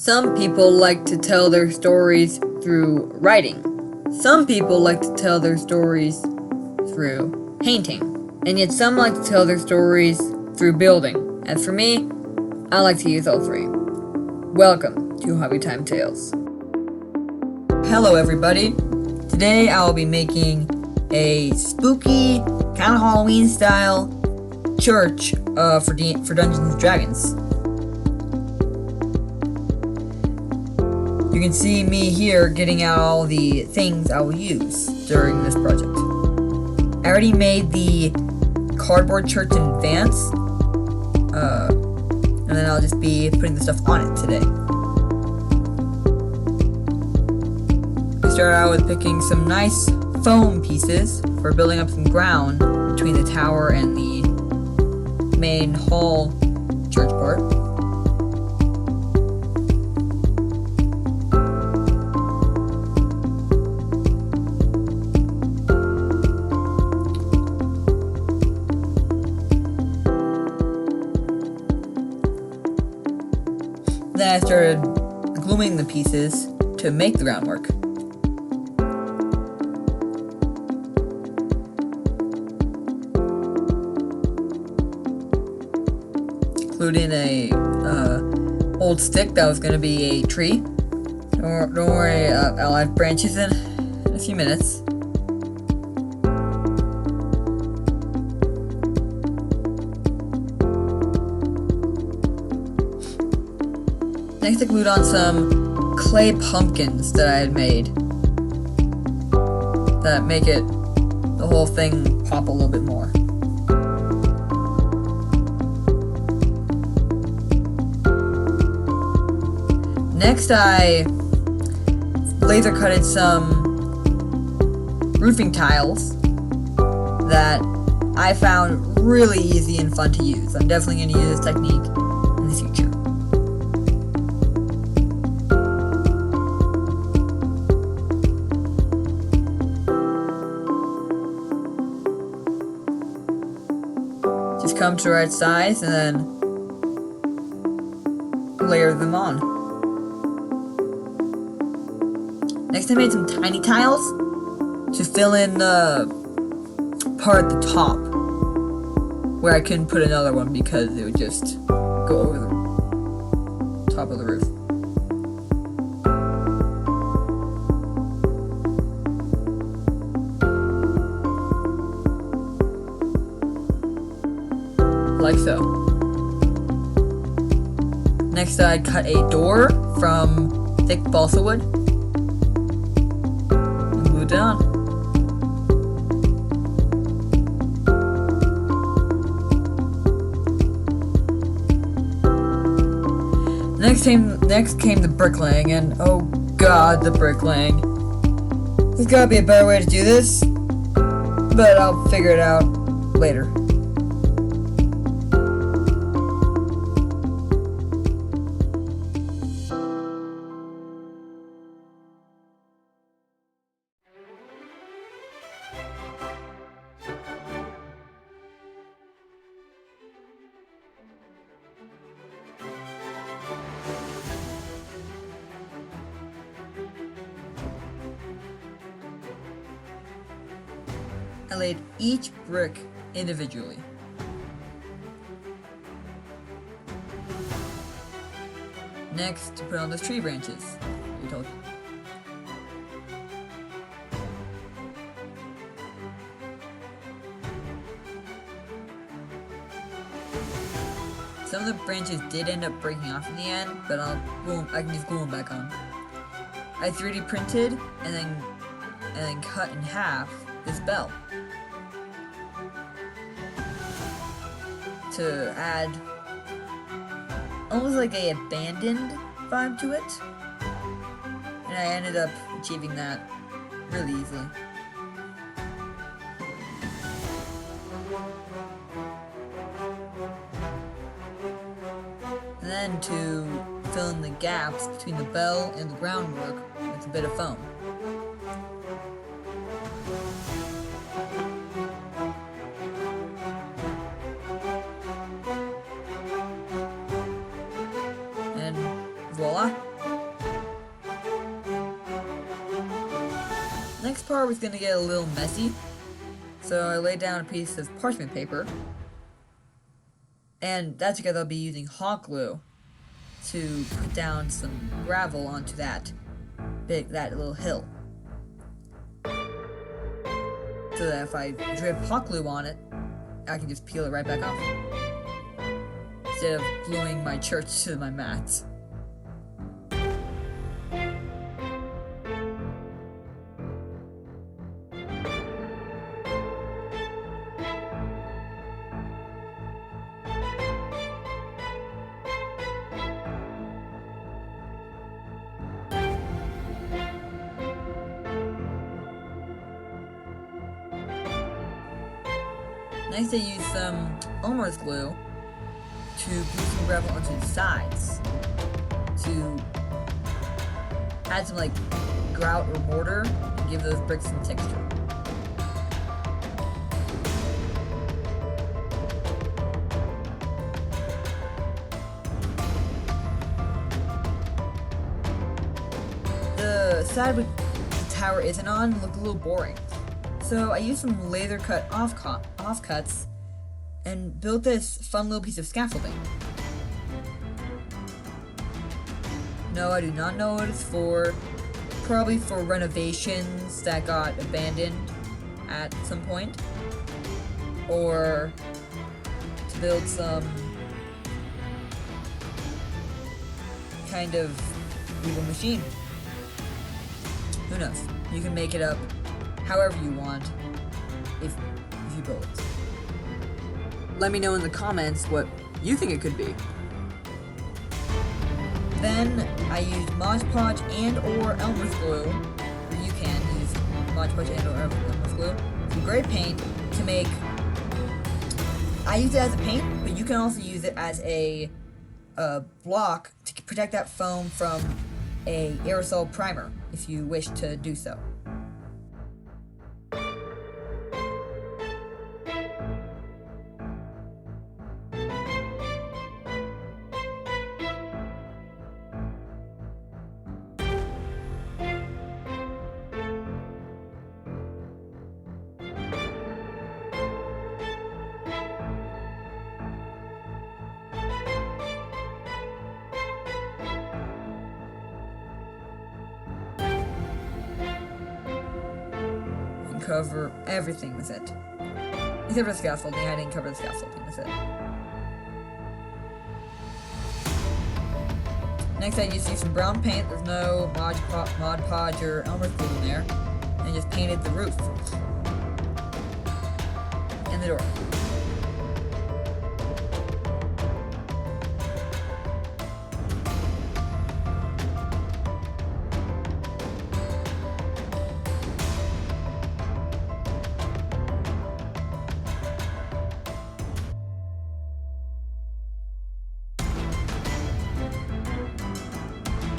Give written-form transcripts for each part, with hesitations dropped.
Some people like to tell their stories through writing. Some people like to tell their stories through painting. And yet some like to tell their stories through building. As for me, I like to use all three. Welcome to Hobby Time Tales. Hello everybody. Today I will be making a spooky, kind of Halloween style church for Dungeons and Dragons. You can see me here getting out all the things I will use during this project. I already made the cardboard church in advance, and then I'll just be putting the stuff on it today. I started out with picking some nice foam pieces for building up some ground between the tower and the main hall church part. Then I started gluing the pieces to make the groundwork. Glued in a old stick that was going to be a tree. Don't worry, I'll add branches in a few minutes. Next I glued on some clay pumpkins that I had made that make the whole thing pop a little bit more. Next I laser cutted some roofing tiles that I found really easy and fun to use. I'm definitely going to use this technique in the future. Just come to the right size and then layer them on. Next I made some tiny tiles to fill in the part at the top where I couldn't put another one because it would just go over the top of the roof. Like so. Next I cut a door from thick balsa wood and glued it on. Next came the bricklaying, and oh god, the bricklaying. There's gotta be a better way to do this, but I'll figure it out later. I laid each brick individually. Next, to put on those tree branches. I told you. Some of the branches did end up breaking off in the end, but I can just glue them back on. I 3D printed and then cut in half this bell to add almost like a abandoned vibe to it, and I ended up achieving that really easily. And then to fill in the gaps between the bell and the groundwork with a bit of foam. Voila! next part was gonna get a little messy, so I laid down a piece of parchment paper, and that together I'll be using hot glue to put down some gravel onto that little hill, so that if I drip hot glue on it, I can just peel it right back off, instead of gluing my church to my mats. Next, I use some Elmer's glue to glue some gravel onto the sides to add some like grout or mortar and give those bricks some texture. The side with the tower isn't on looked a little boring. So I used some laser cut offcuts and built this fun little piece of scaffolding. No, I do not know what it's for. Probably for renovations that got abandoned at some point. Or to build some kind of evil machine. Who knows? You can make it up however you want, if you build it. Let me know in the comments what you think it could be. Then I used Mod Podge and or Elmer's glue, or you can use Mod Podge and or Elmer's glue, some gray paint to make. I use it as a paint, but you can also use it as a block to protect that foam from a aerosol primer if you wish to do so. Cover everything with it. Except for the scaffolding, I didn't cover the scaffolding with it. Next I just used some brown paint, there's no Mod Podge or Elmer's glue in there, and just painted the roof. And the door.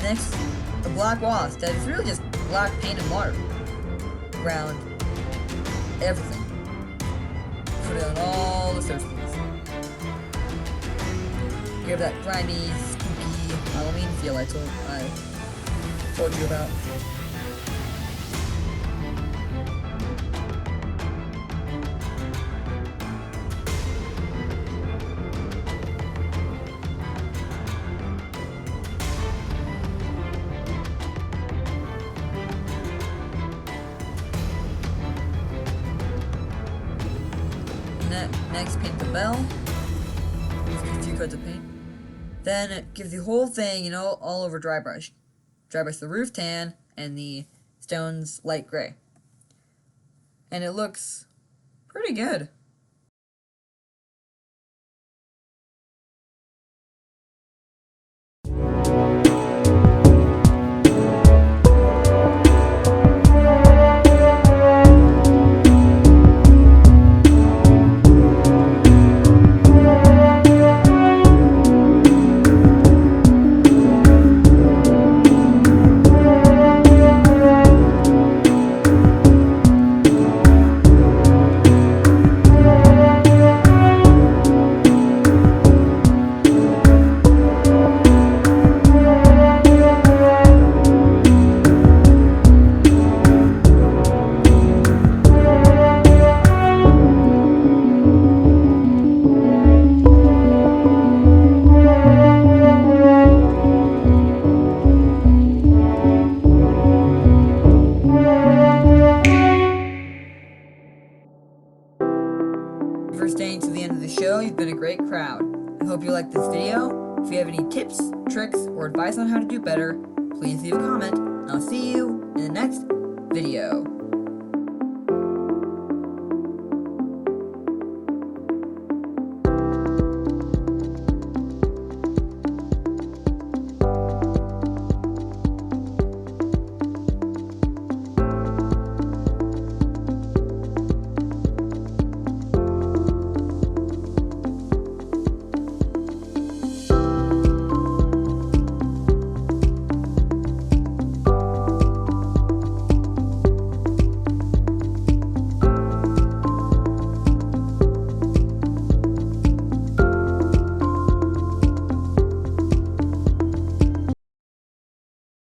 Next, the black wall instead. It's really just black paint and water around everything. Put it on all the surfaces. Give that grimy, spooky Halloween feel I told you about. Next, paint the bell. Use a few coats of paint. Then it gives the whole thing, all over dry brush. Dry brush the roof tan and the stones light gray. And it looks pretty good. a great crowd. I hope you liked this video. If you have any tips, tricks, or advice on how to do better, please leave a comment, and I'll see you in the next video.